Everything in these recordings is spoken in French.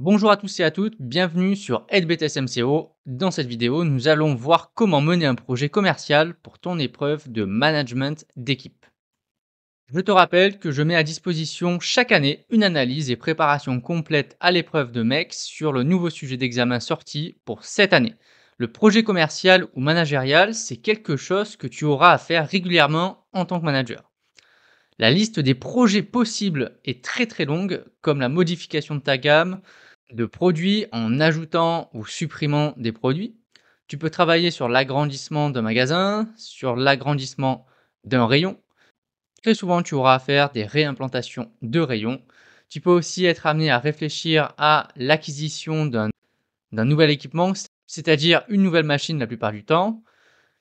Bonjour à tous et à toutes, bienvenue sur HeadBTS MCO. Dans cette vidéo, nous allons voir comment mener un projet commercial pour ton épreuve de management d'équipe. Je te rappelle que je mets à disposition chaque année une analyse et préparation complète à l'épreuve de MEX sur le nouveau sujet d'examen sorti pour cette année. Le projet commercial ou managérial, c'est quelque chose que tu auras à faire régulièrement en tant que manager. La liste des projets possibles est très longue, comme la modification de ta gamme de produits en ajoutant ou supprimant des produits. Tu peux travailler sur l'agrandissement d'un magasin, sur l'agrandissement d'un rayon. Très souvent, tu auras à faire des réimplantations de rayons. Tu peux aussi être amené à réfléchir à l'acquisition d'un nouvel équipement, c'est-à-dire une nouvelle machine la plupart du temps.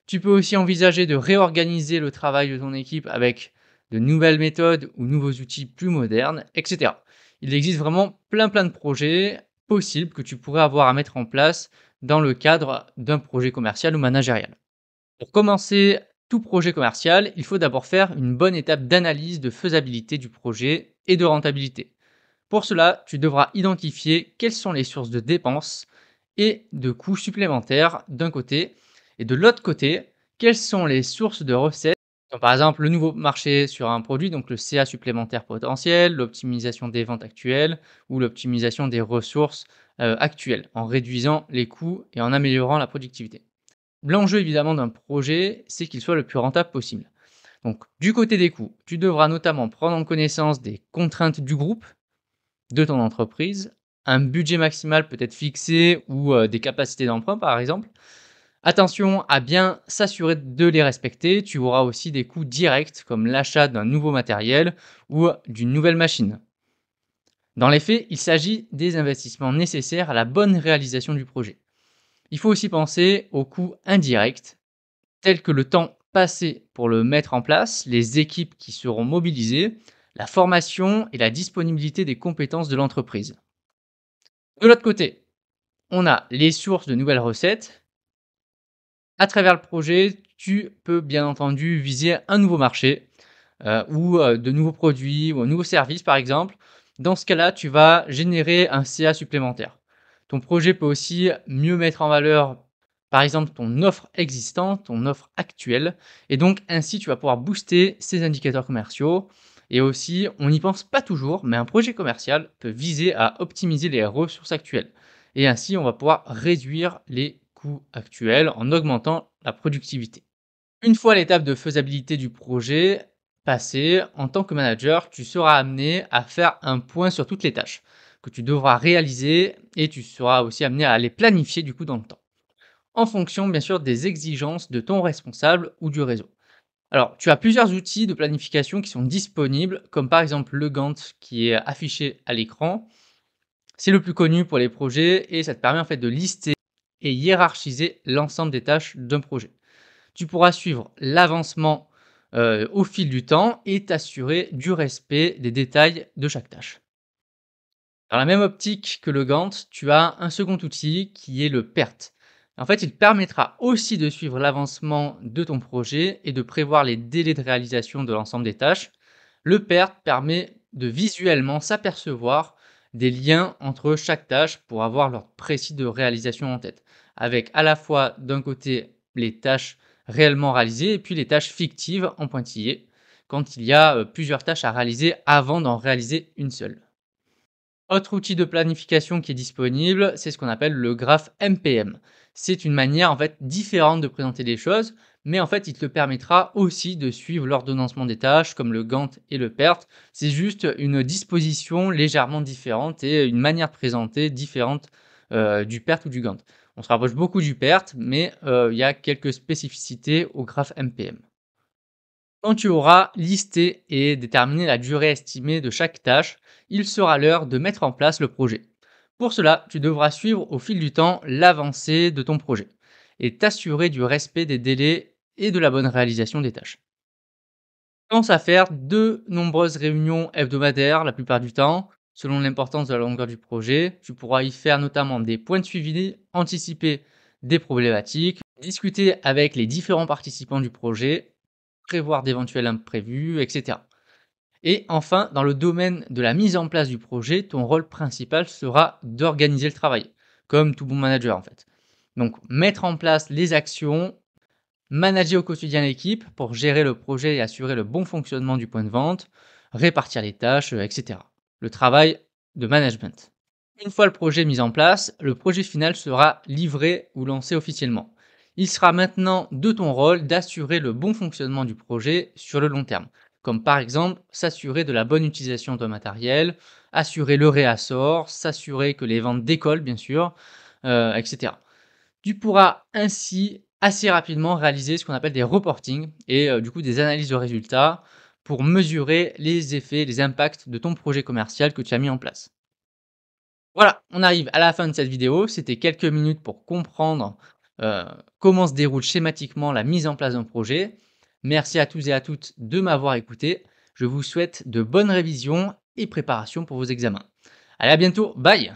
Tu peux aussi envisager de réorganiser le travail de ton équipe avec de nouvelles méthodes ou nouveaux outils plus modernes, etc. Il existe vraiment plein de projets possibles que tu pourrais avoir à mettre en place dans le cadre d'un projet commercial ou managérial. Pour commencer tout projet commercial, il faut d'abord faire une bonne étape d'analyse de faisabilité du projet et de rentabilité. Pour cela, tu devras identifier quelles sont les sources de dépenses et de coûts supplémentaires d'un côté, et de l'autre côté, quelles sont les sources de recettes, comme par exemple le nouveau marché sur un produit, donc le CA supplémentaire potentiel, l'optimisation des ventes actuelles ou l'optimisation des ressources actuelles, en réduisant les coûts et en améliorant la productivité. L'enjeu évidemment d'un projet, c'est qu'il soit le plus rentable possible. Donc du côté des coûts, tu devras notamment prendre en connaissance des contraintes du groupe, de ton entreprise, un budget maximal peut être fixé ou des capacités d'emprunt par exemple. Attention à bien s'assurer de les respecter. Tu auras aussi des coûts directs comme l'achat d'un nouveau matériel ou d'une nouvelle machine. Dans les faits, il s'agit des investissements nécessaires à la bonne réalisation du projet. Il faut aussi penser aux coûts indirects, tels que le temps passé pour le mettre en place, les équipes qui seront mobilisées, la formation et la disponibilité des compétences de l'entreprise. De l'autre côté, on a les sources de nouvelles recettes. À travers le projet, tu peux bien entendu viser un nouveau marché ou de nouveaux produits ou un nouveau service par exemple. Dans ce cas-là, tu vas générer un CA supplémentaire. Ton projet peut aussi mieux mettre en valeur, par exemple, ton offre existante, ton offre actuelle. Et donc, ainsi, tu vas pouvoir booster ces indicateurs commerciaux. Et aussi, on n'y pense pas toujours, mais un projet commercial peut viser à optimiser les ressources actuelles. Et ainsi, on va pouvoir réduire les coûts actuels en augmentant la productivité. Une fois l'étape de faisabilité du projet passée, en tant que manager, tu seras amené à faire un point sur toutes les tâches que tu devras réaliser et tu seras aussi amené à les planifier du coup dans le temps, en fonction bien sûr des exigences de ton responsable ou du réseau. Alors, tu as plusieurs outils de planification qui sont disponibles, comme par exemple le Gantt qui est affiché à l'écran. C'est le plus connu pour les projets et ça te permet en fait de lister et hiérarchiser l'ensemble des tâches d'un projet. Tu pourras suivre l'avancement au fil du temps et t'assurer du respect des détails de chaque tâche. Dans la même optique que le Gantt, tu as un second outil qui est le PERT. En fait, il te permettra aussi de suivre l'avancement de ton projet et de prévoir les délais de réalisation de l'ensemble des tâches. Le PERT permet de visuellement s'apercevoir des liens entre chaque tâche pour avoir l'ordre précis de réalisation en tête, avec à la fois d'un côté les tâches réellement réalisées et puis les tâches fictives en pointillé, quand il y a plusieurs tâches à réaliser avant d'en réaliser une seule. Autre outil de planification qui est disponible, c'est ce qu'on appelle le graphe MPM. C'est une manière en fait différente de présenter les choses, mais en fait il te permettra aussi de suivre l'ordonnancement des tâches comme le Gantt et le PERT. C'est juste une disposition légèrement différente et une manière de présenter différente du PERT ou du Gantt. On se rapproche beaucoup du PERT, mais il y a quelques spécificités au graphe MPM. Quand tu auras listé et déterminé la durée estimée de chaque tâche, il sera l'heure de mettre en place le projet. Pour cela, tu devras suivre au fil du temps l'avancée de ton projet et t'assurer du respect des délais et de la bonne réalisation des tâches. Pense à faire de nombreuses réunions hebdomadaires la plupart du temps, selon l'importance de la longueur du projet. Tu pourras y faire notamment des points de suivi, anticiper des problématiques, discuter avec les différents participants du projet, prévoir d'éventuels imprévus, etc. Et enfin, dans le domaine de la mise en place du projet, ton rôle principal sera d'organiser le travail, comme tout bon manager en fait. Donc, mettre en place les actions, manager au quotidien l'équipe pour gérer le projet et assurer le bon fonctionnement du point de vente, répartir les tâches, etc. Le travail de management. Une fois le projet mis en place, le projet final sera livré ou lancé officiellement. Il sera maintenant de ton rôle d'assurer le bon fonctionnement du projet sur le long terme, comme par exemple s'assurer de la bonne utilisation de matériel, assurer le réassort, s'assurer que les ventes décollent bien sûr, etc. Tu pourras ainsi assez rapidement réaliser ce qu'on appelle des reportings et du coup des analyses de résultats pour mesurer les effets, les impacts de ton projet commercial que tu as mis en place. Voilà, on arrive à la fin de cette vidéo. C'était quelques minutes pour comprendre euh, comment se déroule schématiquement la mise en place d'un projet. Merci à tous et à toutes de m'avoir écouté. Je vous souhaite de bonnes révisions et préparations pour vos examens. Allez, à bientôt. Bye!